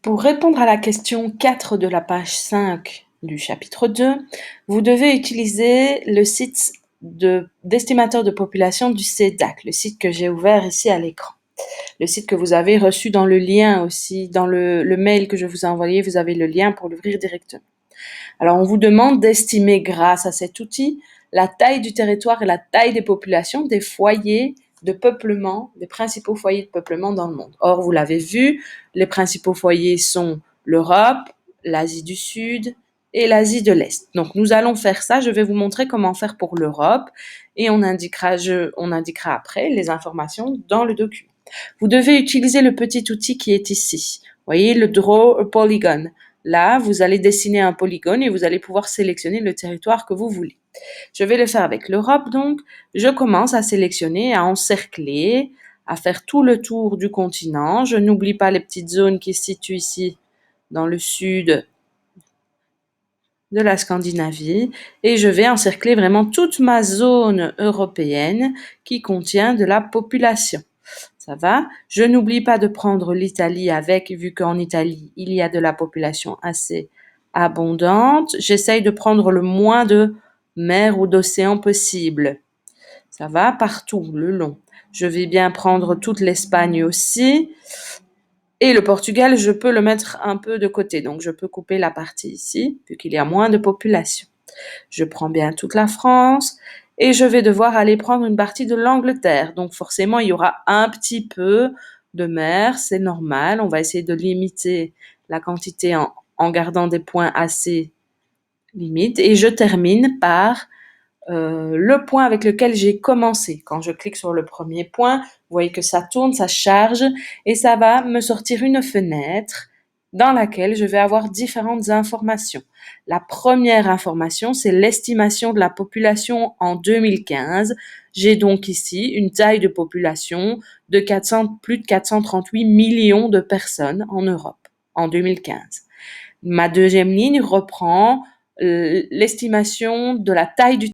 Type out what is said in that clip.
Pour répondre à la question 4 de la page 5 du chapitre 2, vous devez utiliser le site d'estimateur de population du CEDAC, le site que j'ai ouvert ici à l'écran. Le site que vous avez reçu dans le lien aussi, dans le mail que je vous ai envoyé, vous avez le lien pour l'ouvrir directement. Alors, on vous demande d'estimer grâce à cet outil la taille du territoire et la taille des populations des foyers de peuplement, des principaux foyers de peuplement dans le monde. Or, vous l'avez vu, les principaux foyers sont l'Europe, l'Asie du Sud et l'Asie de l'Est. Donc, nous allons faire ça. Je vais vous montrer comment faire pour l'Europe et on indiquera après les informations dans le document. Vous devez utiliser le petit outil qui est ici. Vous voyez, le Draw a Polygon. Là, vous allez dessiner un polygone et vous allez pouvoir sélectionner le territoire que vous voulez. Je vais le faire avec l'Europe, donc. Je commence à sélectionner, à encercler, à faire tout le tour du continent. Je n'oublie pas les petites zones qui se situent ici dans le sud de la Scandinavie et je vais encercler vraiment toute ma zone européenne qui contient de la population. Ça va? Je n'oublie pas de prendre l'Italie avec, vu qu'en Italie, il y a de la population assez abondante. J'essaye de prendre le moins de mers ou d'océans possible. Ça va? Partout, le long. Je vais bien prendre toute l'Espagne aussi. Et le Portugal, je peux le mettre un peu de côté. Donc, je peux couper la partie ici, vu qu'il y a moins de population. Je prends bien toute la France et je vais devoir aller prendre une partie de l'Angleterre. Donc forcément, il y aura un petit peu de mer, c'est normal. On va essayer de limiter la quantité en gardant des points assez limites. Et je termine par le point avec lequel j'ai commencé. Quand je clique sur le premier point, vous voyez que ça tourne, ça charge et ça va me sortir une fenêtre dans laquelle je vais avoir différentes informations. La première information, c'est l'estimation de la population en 2015. J'ai donc ici une taille de population de plus de 438 millions de personnes en Europe en 2015. Ma deuxième ligne reprend l'estimation de la taille du